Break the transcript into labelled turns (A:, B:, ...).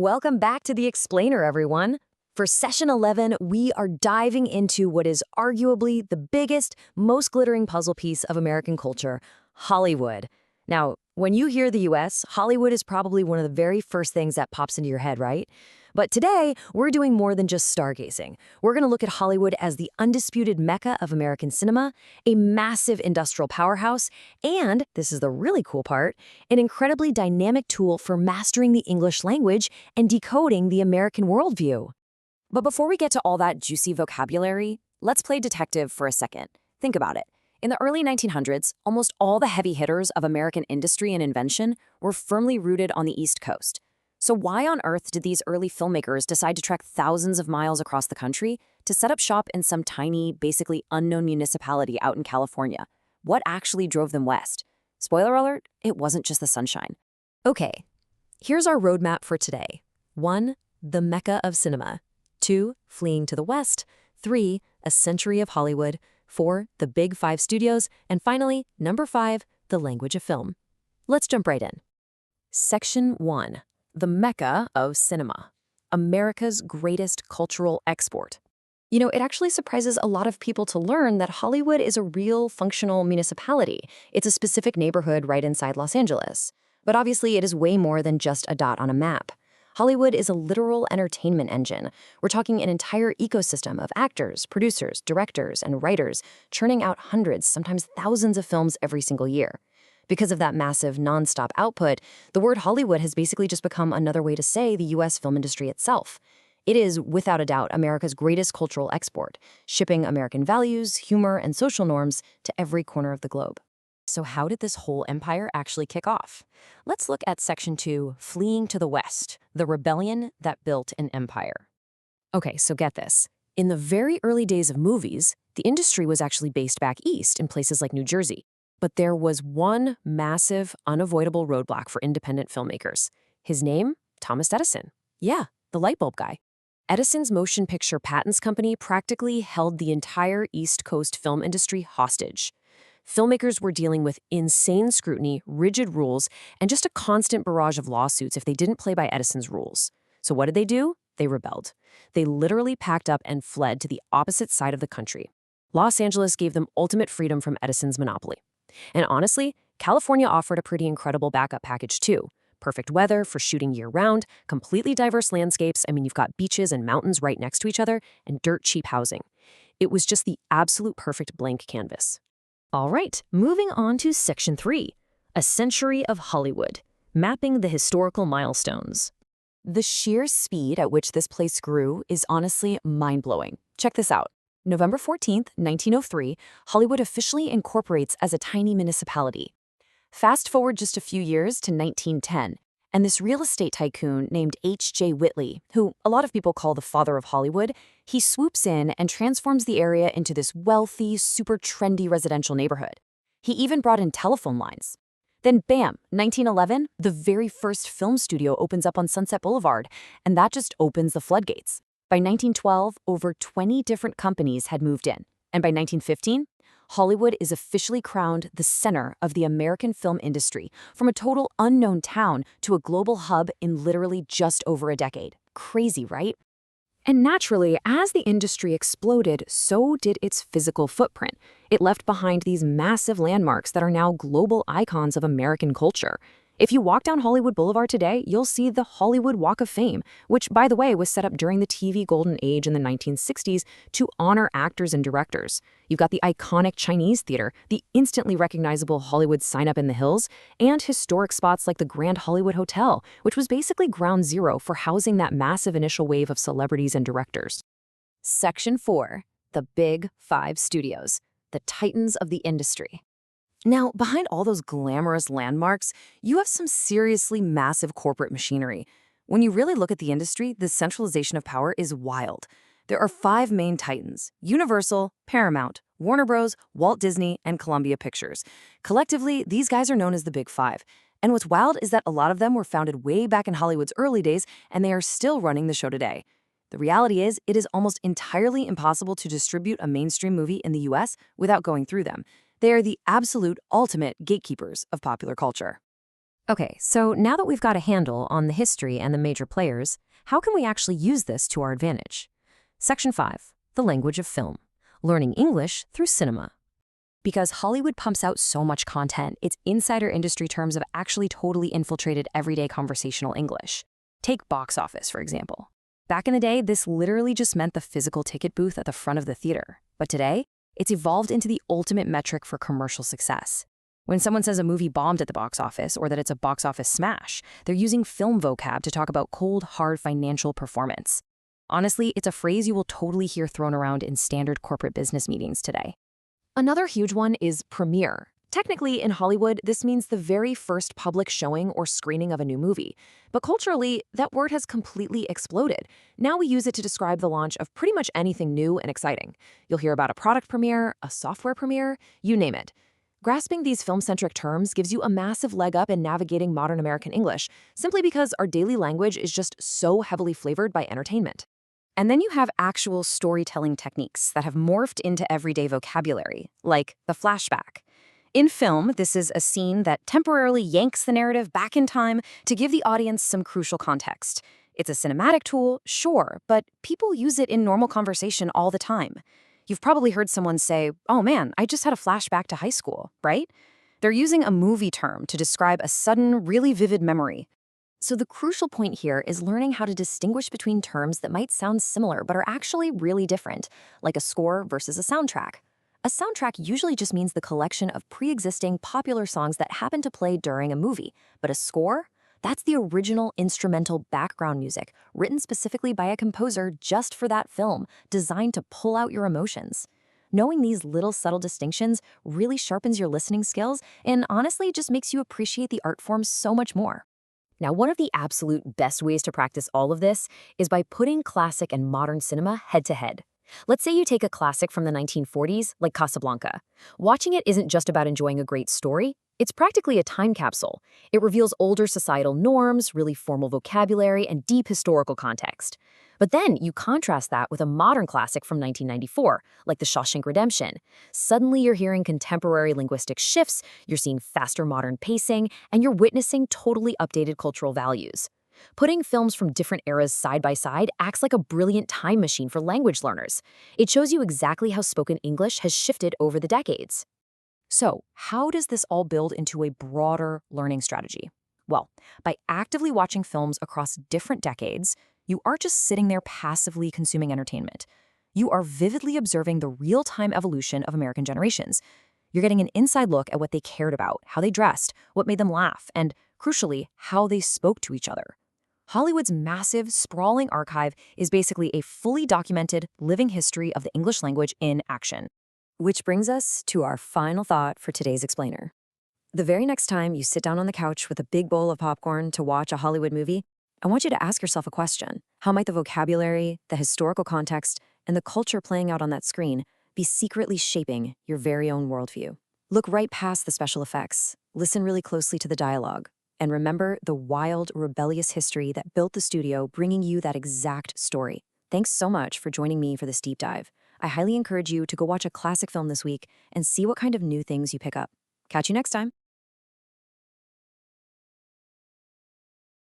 A: Welcome back to The Explainer, everyone. For session 11, we are diving into what is arguably the biggest, most glittering puzzle piece of American culture, Hollywood. Now, when you hear the US, Hollywood is probably one of the very first things that pops into your head, right? But today, we're doing more than just stargazing. We're going to look at Hollywood as the undisputed mecca of American cinema, a massive industrial powerhouse, and, this is the really cool part, an incredibly dynamic tool for mastering the English language and decoding the American worldview. But before we get to all that juicy vocabulary, let's play detective for a second. Think about it. In the early 1900s, almost all the heavy hitters of American industry and invention were firmly rooted on the East Coast. So why on earth did these early filmmakers decide to trek thousands of miles across the country to set up shop in some tiny, basically unknown municipality out in California? What actually drove them west? Spoiler alert, it wasn't just the sunshine. Okay, here's our roadmap for today. 1. The Mecca of cinema. 2. Fleeing to the west. 3. A century of Hollywood. 4. The Big Five studios. And finally, number 5, the language of film. Let's jump right in. Section 1. The Mecca of cinema. America's greatest cultural export. You know, it actually surprises a lot of people to learn that Hollywood is a real functional municipality. It's a specific neighborhood right inside Los Angeles. But obviously, it is way more than just a dot on a map. Hollywood is a literal entertainment engine. We're talking an entire ecosystem of actors, producers, directors, and writers churning out hundreds, sometimes thousands of films every single year. Because of that massive, nonstop output, the word Hollywood has basically just become another way to say the U.S. film industry itself. It is, without a doubt, America's greatest cultural export, shipping American values, humor, and social norms to every corner of the globe. So how did this whole empire actually kick off? Let's look at Section 2, Fleeing to the West, the rebellion that built an empire. Okay, so get this. In the very early days of movies, the industry was actually based back east in places like New Jersey. But there was one massive, unavoidable roadblock for independent filmmakers. His name? Thomas Edison. Yeah, the light bulb guy. Edison's motion picture patents company practically held the entire East Coast film industry hostage. Filmmakers were dealing with insane scrutiny, rigid rules, and just a constant barrage of lawsuits if they didn't play by Edison's rules. So what did they do? They rebelled. They literally packed up and fled to the opposite side of the country. Los Angeles gave them ultimate freedom from Edison's monopoly. And honestly, California offered a pretty incredible backup package too. Perfect weather for shooting year-round, completely diverse landscapes. I mean, you've got beaches and mountains right next to each other, and dirt-cheap housing. It was just the absolute perfect blank canvas. All right, moving on to Section 3, A Century of Hollywood, mapping the historical milestones. The sheer speed at which this place grew is honestly mind-blowing. Check this out. November 14th, 1903, Hollywood officially incorporates as a tiny municipality. Fast forward just a few years to 1910, and this real estate tycoon named H.J. Whitley, who a lot of people call the father of Hollywood, he swoops in and transforms the area into this wealthy, super trendy residential neighborhood. He even brought in telephone lines. Then bam, 1911, the very first film studio opens up on Sunset Boulevard, and that just opens the floodgates. By 1912, over 20 different companies had moved in. And by 1915, Hollywood is officially crowned the center of the American film industry, from a total unknown town to a global hub in literally just over a decade. Crazy, right? And naturally, as the industry exploded, so did its physical footprint. It left behind these massive landmarks that are now global icons of American culture. If you walk down Hollywood Boulevard today, you'll see the Hollywood Walk of Fame, which, by the way, was set up during the TV golden age in the 1960s to honor actors and directors. You've got the iconic Chinese Theater, the instantly recognizable Hollywood sign up in the hills, and historic spots like the Grand Hollywood Hotel, which was basically ground zero for housing that massive initial wave of celebrities and directors. Section 4. The Big Five Studios, the titans of the industry. Now, behind all those glamorous landmarks, you have some seriously massive corporate machinery. When you really look at the industry, the centralization of power is wild. There are 5 main titans: Universal, Paramount, Warner Bros., Walt Disney, and Columbia Pictures. Collectively, these guys are known as the Big Five. And what's wild is that a lot of them were founded way back in Hollywood's early days, and they are still running the show today. The reality is, it is almost entirely impossible to distribute a mainstream movie in the US without going through them. They are the absolute ultimate gatekeepers of popular culture. Okay, so now that we've got a handle on the history and the major players, how can we actually use this to our advantage? Section 5, the language of film, learning English through cinema. Because Hollywood pumps out so much content, its insider industry terms have actually totally infiltrated everyday conversational English. Take box office, for example. Back in the day, this literally just meant the physical ticket booth at the front of the theater. But today, it's evolved into the ultimate metric for commercial success. When someone says a movie bombed at the box office or that it's a box office smash, they're using film vocab to talk about cold, hard financial performance. Honestly, it's a phrase you will totally hear thrown around in standard corporate business meetings today. Another huge one is premiere. Technically, in Hollywood, this means the very first public showing or screening of a new movie. But culturally, that word has completely exploded. Now we use it to describe the launch of pretty much anything new and exciting. You'll hear about a product premiere, a software premiere, you name it. Grasping these film-centric terms gives you a massive leg up in navigating modern American English, simply because our daily language is just so heavily flavored by entertainment. And then you have actual storytelling techniques that have morphed into everyday vocabulary, like the flashback. In film, this is a scene that temporarily yanks the narrative back in time to give the audience some crucial context. It's a cinematic tool, sure, but people use it in normal conversation all the time. You've probably heard someone say, "Oh man, I just had a flashback to high school," right? They're using a movie term to describe a sudden, really vivid memory. So the crucial point here is learning how to distinguish between terms that might sound similar but are actually really different, like a score versus a soundtrack. A soundtrack usually just means the collection of pre-existing popular songs that happen to play during a movie, but a score? That's the original instrumental background music, written specifically by a composer just for that film, designed to pull out your emotions. Knowing these little subtle distinctions really sharpens your listening skills and honestly just makes you appreciate the art form so much more. Now, one of the absolute best ways to practice all of this is by putting classic and modern cinema head to head. Let's say you take a classic from the 1940s, like Casablanca. Watching it isn't just about enjoying a great story, it's practically a time capsule. It reveals older societal norms, really formal vocabulary, and deep historical context. But then you contrast that with a modern classic from 1994, like The Shawshank Redemption. Suddenly you're hearing contemporary linguistic shifts, you're seeing faster modern pacing, and you're witnessing totally updated cultural values. Putting films from different eras side by side acts like a brilliant time machine for language learners. It shows you exactly how spoken English has shifted over the decades. So, how does this all build into a broader learning strategy? Well, by actively watching films across different decades, you aren't just sitting there passively consuming entertainment. You are vividly observing the real-time evolution of American generations. You're getting an inside look at what they cared about, how they dressed, what made them laugh, and, crucially, how they spoke to each other. Hollywood's massive, sprawling archive is basically a fully documented, living history of the English language in action. Which brings us to our final thought for today's explainer. The very next time you sit down on the couch with a big bowl of popcorn to watch a Hollywood movie, I want you to ask yourself a question. How might the vocabulary, the historical context, and the culture playing out on that screen be secretly shaping your very own worldview? Look right past the special effects, listen really closely to the dialogue, and remember the wild, rebellious history that built the studio, bringing you that exact story. Thanks so much for joining me for this deep dive. I highly encourage you to go watch a classic film this week and see what kind of new things you pick up. Catch you next time.